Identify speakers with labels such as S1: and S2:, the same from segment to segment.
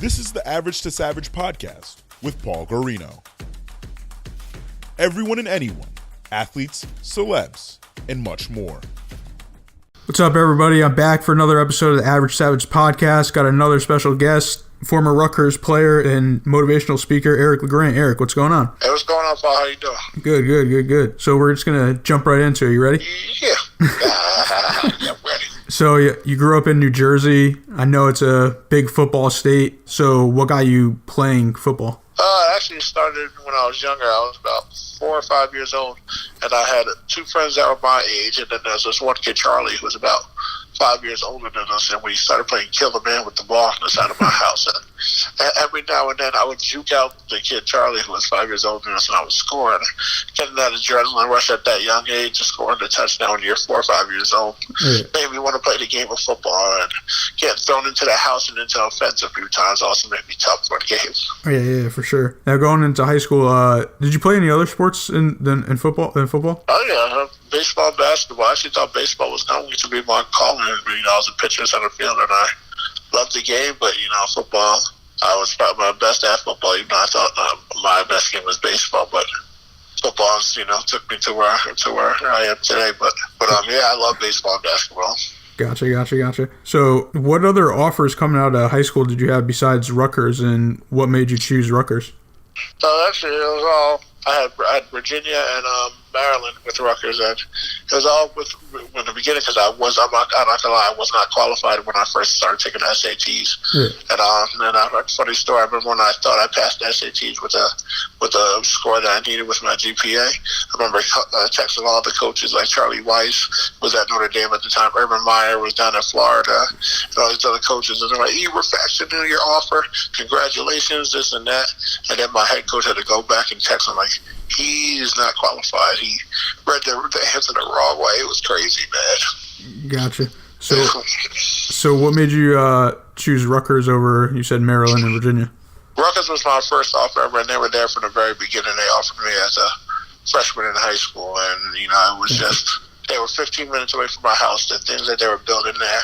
S1: This is the Average to Savage podcast with Paul Guarino. Everyone and anyone, athletes, celebs, and much more.
S2: What's up, everybody? I'm back for another episode of the Average Savage podcast. Got another special guest, former Rutgers player and motivational speaker, Eric LeGrand. Eric, what's going on?
S3: Hey, what's going on, Paul? How you doing?
S2: Good. So we're just going to jump right into it. You ready?
S3: Yeah. Yeah, ready.
S2: So you grew up in New Jersey. I know it's a big football state. So what got you playing football?
S3: I actually started when I was younger. I was about 4 or 5 years old, and I had two friends that were my age, and then there's this one kid, Charlie, who was about 5 years older than us, and we started playing kill the man with the ball on the side of my house. And every now and then, I would juke out the kid, Charlie, who was 5 years older than us, and I would score. And getting that adrenaline rush at that young age, just scoring a touchdown when you're 4 or 5 years old, made me want to play the game of football. And getting thrown into the house and into a fence a few times also made me tough for the game.
S2: Yeah, for sure. Now, going into high school, did you play any other sports in football?
S3: Oh, yeah. Baseball, basketball. I actually thought baseball was going to be my calling. I was a pitcher, center fielder, and I loved the game. But, football, I was probably my best at football, even though I thought my best game was baseball. But football, took me to where I am today. But yeah, I love baseball and basketball.
S2: Gotcha. So what other offers coming out of high school did you have besides Rutgers, and what made you choose Rutgers?
S3: So actually, it was all I had Virginia and Maryland with Rutgers, and it was all in the beginning because I'm not gonna lie, I was not qualified when I first started taking SATs. And then a funny story. I remember when I thought I passed SATs with a score that I needed with my GPA. I remember texting all the coaches, like Charlie Weiss was at Notre Dame at the time, Urban Meyer was down in Florida, and all these other coaches, and they're like, "You were faxing in your offer, congratulations, this and that." And then my head coach had to go back and text him like, he is not qualified. He read the answer the wrong way. It was crazy, man.
S2: Gotcha. So what made you choose Rutgers over, you said, Maryland and Virginia?
S3: Rutgers was my first offer ever, and they were there from the very beginning. They offered me as a freshman in high school, and, it was just, they were 15 minutes away from my house. The things that they were building there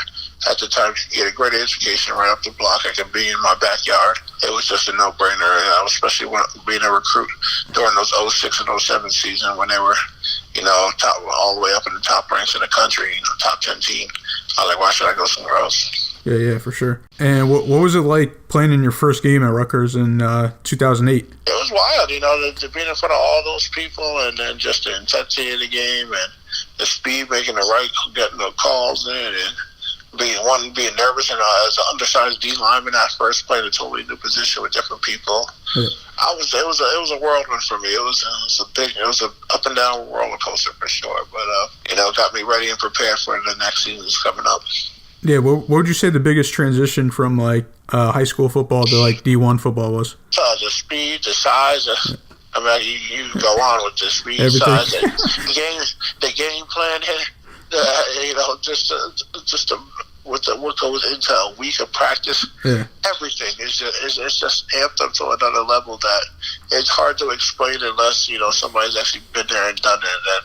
S3: at the time, you get a great education right up the block. I could be in my backyard. It was just a no-brainer, especially when being a recruit during those 06 and 07 season when they were, top, all the way up in the top ranks in the country, top 10 team. I was like, why should I go somewhere else?
S2: Yeah, for sure. And what was it like playing in your first game at Rutgers in 2008?
S3: It was wild, to be in front of all those people, and then just the intensity of the game and the speed, making the right, getting the calls in, and being nervous, and as an undersized D lineman at first, playing a totally new position with different people. Yeah. It was a whirlwind for me. It was a up and down roller coaster for sure. But it got me ready and prepared for the next season that's coming up.
S2: Yeah, what would you say the biggest transition from high school football to D1 football was?
S3: The speed, the size. You go on with the speed,
S2: everything.
S3: Size, the game plan. Just what goes into a week of practice, everything is just amped up to another level that it's hard to explain unless somebody's actually been there and done it. And then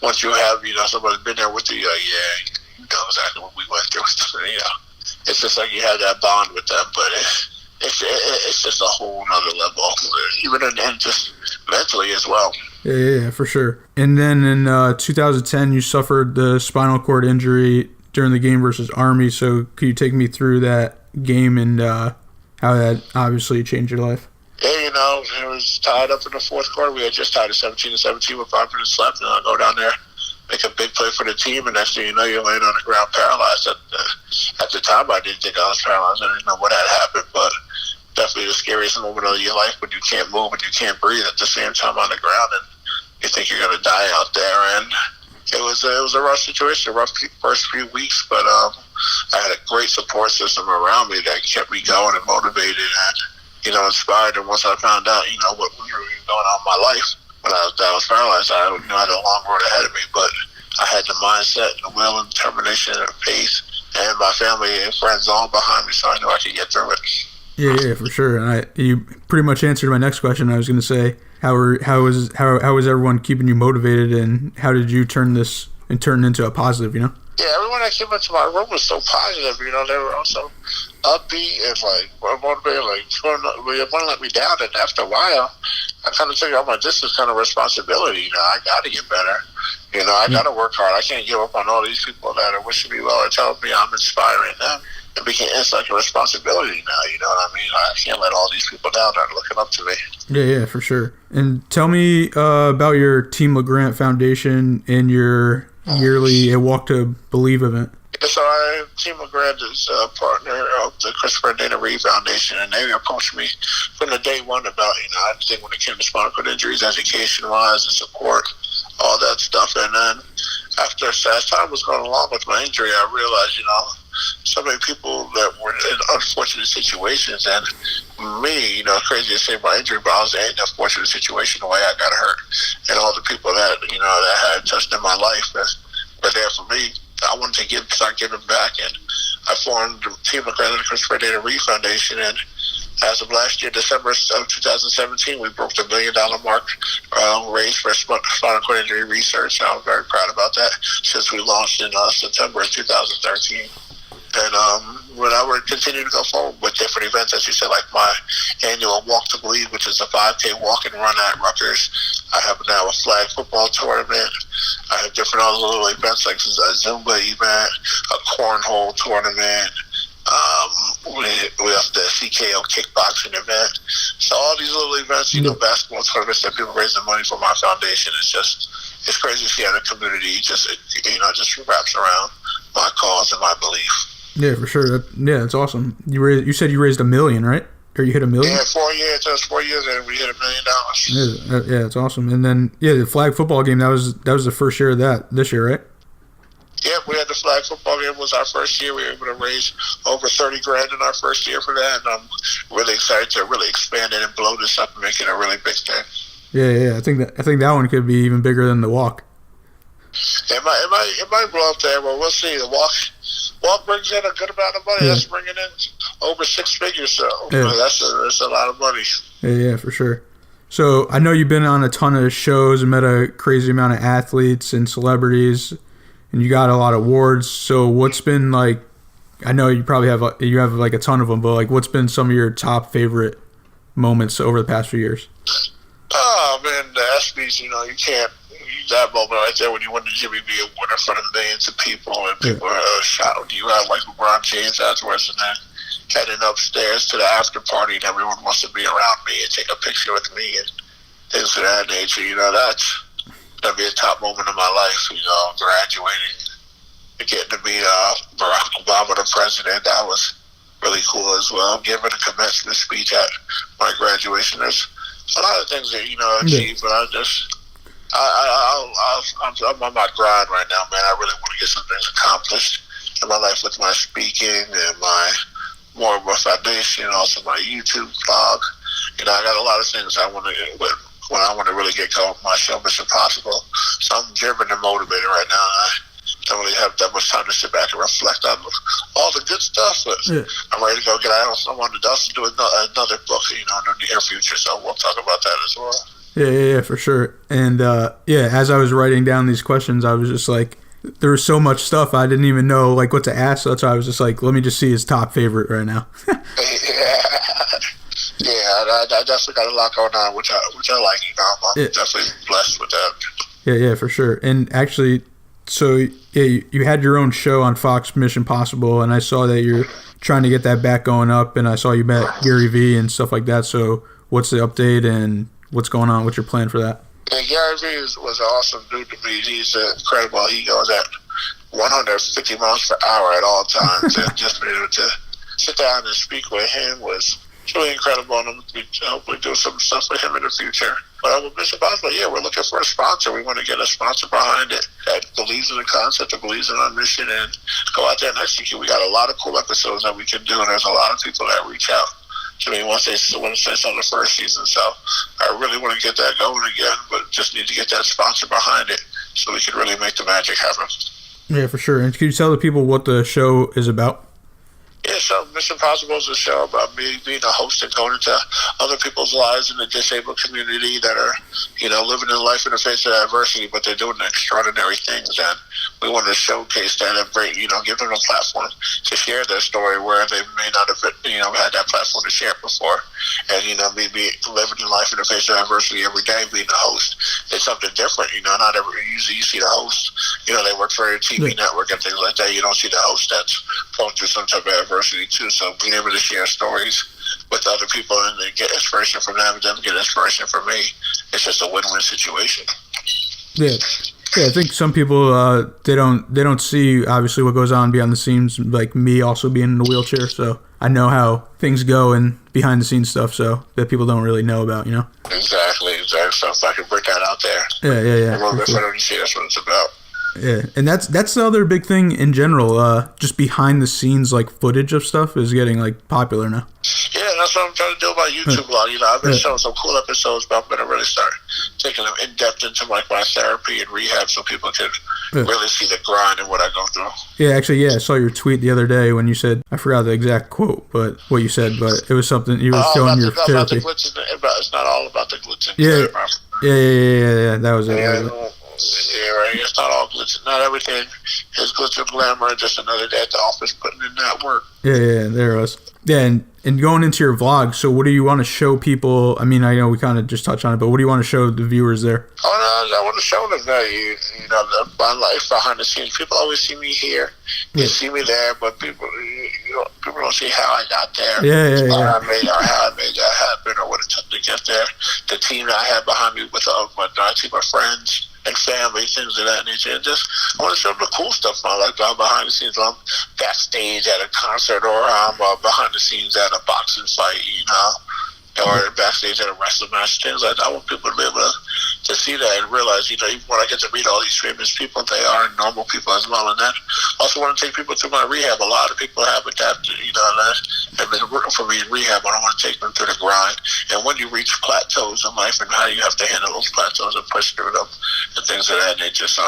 S3: once you have somebody's been there with you, you know exactly what we went through. It's just like you have that bond with them, but it's just a whole nother level, even and just mentally as well.
S2: Yeah, for sure. And then in 2010, you suffered the spinal cord injury during the game versus Army. So could you take me through that game and how that obviously changed your life?
S3: Yeah, it was tied up in the fourth quarter. We had just tied it 17-17 with 5 minutes left, and I go down there, make a big play for the team, and next thing you know, you're laying on the ground paralyzed. At the time, I didn't think I was paralyzed. I didn't know what had happened, but definitely the scariest moment of your life when you can't move and you can't breathe at the same time on the ground, and you think you're going to die out there. And it was a rough situation, a rough first few weeks, but I had a great support system around me that kept me going and motivated and, inspired. And once I found out, what was really going on in my life when I was paralyzed, I had a long road ahead of me, but I had the mindset and the will and determination and faith, and my family and friends all behind me, so I knew I could get through it.
S2: Yeah, for sure. And you pretty much answered my next question. I was going to say, how was everyone keeping you motivated, and how did you turn this and turn it into a positive?
S3: Yeah, everyone that came into my room was so positive. They were also upbeat and like motivated, like you want to let me down. And after a while, I kind of think I'm like, this is kind of responsibility. You know, I got to get better. You know, I got to work hard. I can't give up on all these people that are wishing me well or telling me I'm inspiring them. It's like a responsibility now. You know what I mean? I can't let all these people down that are looking up to me.
S2: Yeah, for sure. And tell me about your Team LeGrand Foundation and your yearly Walk to Believe event.
S3: So Team LeGrand is a partner of the Christopher and Dana Reed Foundation, and they approached me from the day one about, I think when it came to spinal cord injuries, education-wise and support, all that stuff. And then as time was going along with my injury, I realized, so many people that were in unfortunate situations, and me, crazy to say my injury, but I was in an unfortunate situation the way I got hurt, and all the people that, that had touched in my life were there for me. I wanted to start giving back, and I formed the Team LeGrand and the Christopher Dana Reed Foundation, and as of last year, December of 2017, we broke the $1 million mark raised for spinal cord injury research. I'm very proud about that since we launched in September of 2013. And I would continue to go forward with different events, as you said, like my annual Walk to Believe, which is a 5K walk and run at Rutgers. I have now a flag football tournament. I have different other little events like a Zumba event, a cornhole tournament. We have the CKO kickboxing event. So all these little events, basketball tournaments that people raising money for my foundation. It's crazy to see how the community just wraps around my cause and my belief.
S2: Yeah, for sure. That's awesome. You said you raised $1 million, right? Or you hit $1 million?
S3: Yeah, 4 years. It was 4 years, and we hit $1 million.
S2: Yeah, that's awesome. And then the flag football game. That was the first year of that this year, right?
S3: Yeah, we had the flag football game. Was our first year. We were able to raise over $30,000 in our first year for that, and I'm really excited to really expand it and blow this up and make it a really big thing.
S2: Yeah. I think that one could be even bigger than the walk.
S3: It might blow up there, but we'll see. The walk brings in a good amount of money. Yeah. That's bringing in over 6 figures, so that's a lot of money.
S2: Yeah, for sure. So I know you've been on a ton of shows and met a crazy amount of athletes and celebrities, and you got a lot of awards. So what's been like? I know you probably have like a ton of them, but like, what's been some of your top favorite moments over the past few years?
S3: Oh man, the ESPYs. You can't. That moment right there when you win the Jimmy B Award in front of millions of people and people are shouting you out like LeBron James afterwards, and then heading upstairs to the after party and everyone wants to be around me and take a picture with me and things of that nature. That'd be a top moment of my life. Graduating and getting to meet Barack Obama, the president. That was really cool as well. Giving a commencement speech at my graduation. There's a lot of things that achieve, but I'm on my grind right now, man. I really want to get some things accomplished in my life with my speaking and my foundation, and also my YouTube blog. I got a lot of things I want to get with when I want to really get going with my show, Mission Possible. So I'm driven and motivated right now. I don't really have that much time to sit back and reflect on all the good stuff, but I'm ready to go get out. I want to do another book, in the near future. So we'll talk about that as well.
S2: Yeah, for sure. And as I was writing down these questions, I was just like, there was so much stuff I didn't even know like what to ask. So that's why I was just like, let me just see his top favorite right now. I definitely got a lot going on, which I like. I'm definitely blessed with that. Yeah, for sure. And actually, so you had your own show on Fox, Mission Possible, and I saw that you're trying to get that back going up, and I saw you met Gary Vee and stuff like that. So what's the update and what's going on? What's your plan for that?
S3: Yeah, Gary Vee was an awesome dude to meet. He's incredible. He goes at 150 miles per hour at all times. And just being able to sit down and speak with him was really incredible. And hopefully do some stuff with him in the future. But with Mission Possible, we're looking for a sponsor. We want to get a sponsor behind it that believes in the concept, that believes in our mission, and go out there and execute. We got a lot of cool episodes that we can do, and there's a lot of people that reach out to me once they saw the first season. So I really want to get that going again, but just need to get that sponsor behind it so we can really make the magic happen.
S2: Yeah, for sure. And can you tell the people what the show is about?
S3: Yeah, so Mission Possible is a show about me being a host and going into other people's lives in the disabled community that are, living in life in the face of adversity, but they're doing extraordinary things. And we wanted to showcase that and bring, give them a platform to share their story where they may not have, had that platform to share before. And, maybe living the life in the face of adversity every day, being a host, it's something different. Not usually you see the host, they work for a TV network and things like that. You don't see the host that's going through some type of adversity too. So being able to share stories with other people and then get inspiration from them and them get inspiration from me, it's just a win-win situation.
S2: Yeah. Yeah, I think some people they don't see obviously what goes on behind the scenes, like me also being in a wheelchair, so I know how things go and behind the scenes stuff, so that people don't really know about,
S3: Exactly. So if I can bring that out there,
S2: yeah.
S3: A little bit for them to see that's what it's about.
S2: Yeah, and that's the other big thing in general. Just behind the scenes, like footage of stuff, is getting like popular now.
S3: Yeah, that's what I'm trying to do about YouTube a lot. I've been showing some cool episodes, but I'm going to really start taking them in depth into my therapy and rehab, so people can really see the grind and what I go through. Yeah,
S2: actually, I saw your tweet the other day when you said, I forgot the exact quote, but what you said, but it was something you were showing your therapy.
S3: It's not all about the glitz.
S2: Yeah, that was it.
S3: Yeah, right. It's not all glitz. Not everything is glitz and glamour. Just another day at the office putting in that work.
S2: Yeah, there it was. Yeah, and going into your vlog, so what do you want to show people? I mean, I know we kind of just touched on it, but what do you want to show the viewers there?
S3: I want to show them that, my life behind the scenes. People always see me here, they see me there, but people don't see how I got there.
S2: Yeah.
S3: How I made that happen, or what it took to get there. The team that I had behind me with my team of friends and family, things of that nature. And just, I want to show them the cool stuff, like behind the scenes. I'm backstage at a concert, or I'm behind the scenes at a boxing fight, or backstage at a wrestling match, things like that. I want people to be able to see that and realize, even when I get to meet all these famous people, they are normal people as well. And then also want to take people through my rehab. A lot of people have adapted, and been working for me in rehab, but I want to take them through the grind. And when you reach plateaus in life and how you have to handle those plateaus and push through them and things of that nature. So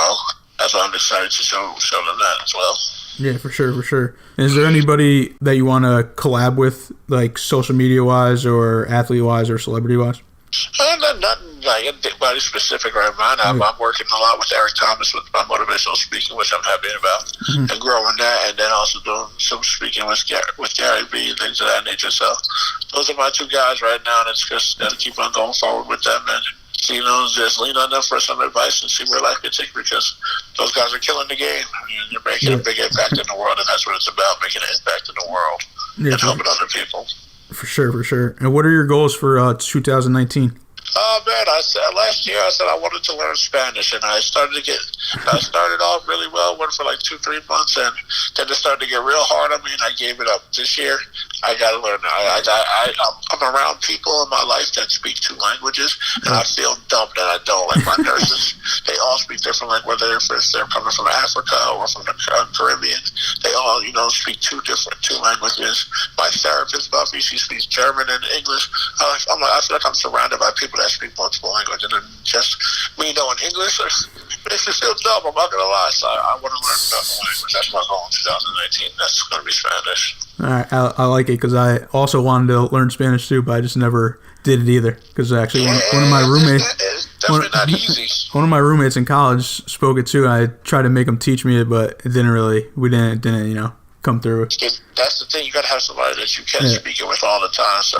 S3: that's why I'm excited to show them that as well.
S2: Yeah, for sure. Is there anybody that you want to collab with, like social media wise or athlete wise or celebrity wise?
S3: Nothing like anybody specific right now. I'm working a lot with Eric Thomas with my motivational speaking, which I'm happy about, and growing that, and then also doing some speaking with Gary B and things of that nature. So those are my two guys right now, and it's just got to keep on going forward with them and just lean on them for some advice and see where life can take, because those guys are killing the game. You're making a big impact in the world, and that's what it's about, making an impact in the world and helping other people. For
S2: sure. And what are your goals for 2019?
S3: Oh man, last year I said I wanted to learn Spanish, and I started off really well, went for like 2-3 months, and then it started to get real hard on me, and I gave it up. This year, I got to learn. I'm around people in my life that speak 2 languages, and I feel dumb that I don't. Like my nurses, they all speak different languages, whether they're coming from Africa or from the Caribbean. They all, speak 2 languages. My therapist, Buffy, she speaks German and English. I feel like I'm surrounded by people that speak multiple languages, and just me knowing English makes me feel dumb. I'm not gonna lie. So I want to learn another language. That's my goal in 2019. That's gonna be Spanish.
S2: All right, I like it, because I also wanted to learn Spanish too, but I just never did it either. Because actually, one of my roommates,
S3: it's definitely not easy.
S2: One of my roommates in college spoke it too. I tried to make him teach me it, but it we didn't come through.
S3: That's the thing. You gotta have somebody that you can speak it with all the time. So.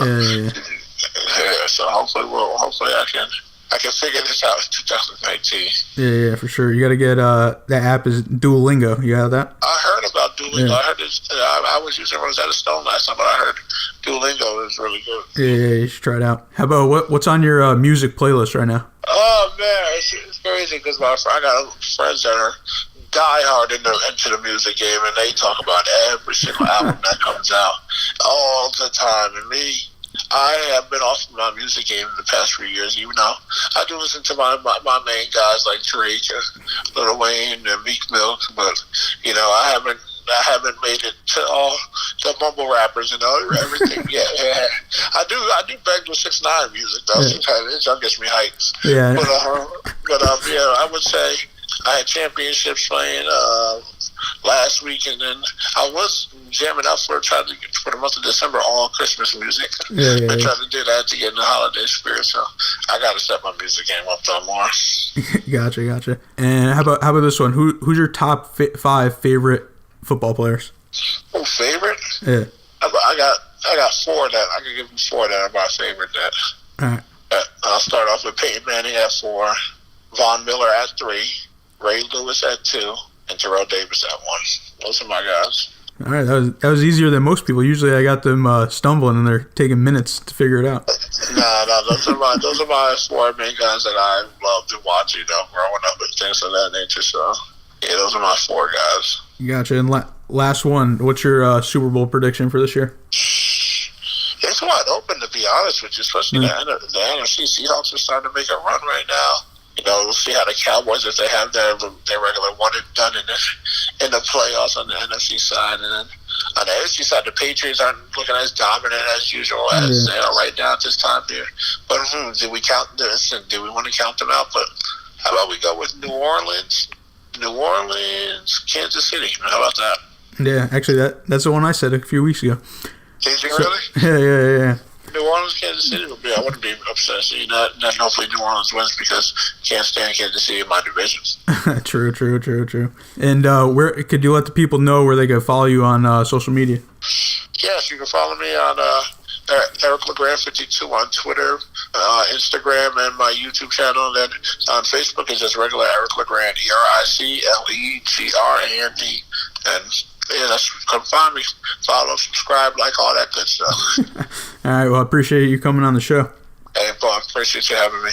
S3: So hopefully I can figure this out in 2019.
S2: Yeah, for sure. You got to get that app is Duolingo. You have that?
S3: I heard about Duolingo. Yeah. I heard this. I was using Rosetta Stone last time, but I heard Duolingo is really good.
S2: Yeah, you should try it out. How about what's on your music playlist right now?
S3: Oh man, it's crazy because I got friends that are diehard into the music game, and they talk about every single album that comes out all the time. And me, I have been off my music game in the past few years, even though I do listen to my main guys like Drake, Lil Wayne, and Meek Mill, but I haven't made it to all the mumble rappers and everything yet. Yeah. I do beg with 6ix9ine music though. Sometimes it gets me hyped. Yeah. But I would say I had championships playing last week, and then I was jamming out for the month of December all Christmas music. I tried to do that to get in the holiday spirit, so I got to set my music game up though more.
S2: Gotcha. And how about this one? Who's your top 5 favorite football players?
S3: Oh, favorite?
S2: Yeah.
S3: I got 4 that I can give you 4 that are my favorite.
S2: All right.
S3: I'll start off with Peyton Manning at 4, Von Miller at 3, Ray Lewis at 2, and Terrell Davis at 1. Those are my guys.
S2: All right, that was easier than most people. Usually, I got them stumbling, and they're taking minutes to figure it out.
S3: No, those are my 4 main guys that I love to watch. Growing up and things of that nature. So, yeah, those are my 4 guys.
S2: Gotcha. And last one, what's your Super Bowl prediction for this year?
S3: It's wide open, to be honest with you, especially the NFC. Seahawks are starting to make a run right now. We'll see how the Cowboys, if they have their regular one and done in the playoffs on the NFC side, and then on the AFC side, the Patriots aren't looking as dominant as usual as they are right now at this time here. But do we count this, and do we want to count them out? But how about we go with New Orleans, Kansas City? How about that?
S2: Yeah, actually, that's the one I said a few weeks ago.
S3: Did you really?
S2: Yeah.
S3: New Orleans, Kansas City would be. I wouldn't be upset seeing that. And hopefully New Orleans wins because I can't stand Kansas City in my divisions.
S2: True. And where could you let the people know where they can follow you on social media?
S3: Yes, you can follow me on Eric LeGrand 52 on Twitter, Instagram, and my YouTube channel. And then on Facebook is just regular Eric LeGrand, EricLegrand. And come find me, follow, subscribe, like all that good stuff.
S2: All right, well, I appreciate you coming on the show.
S3: Hey, Bob, appreciate you having me.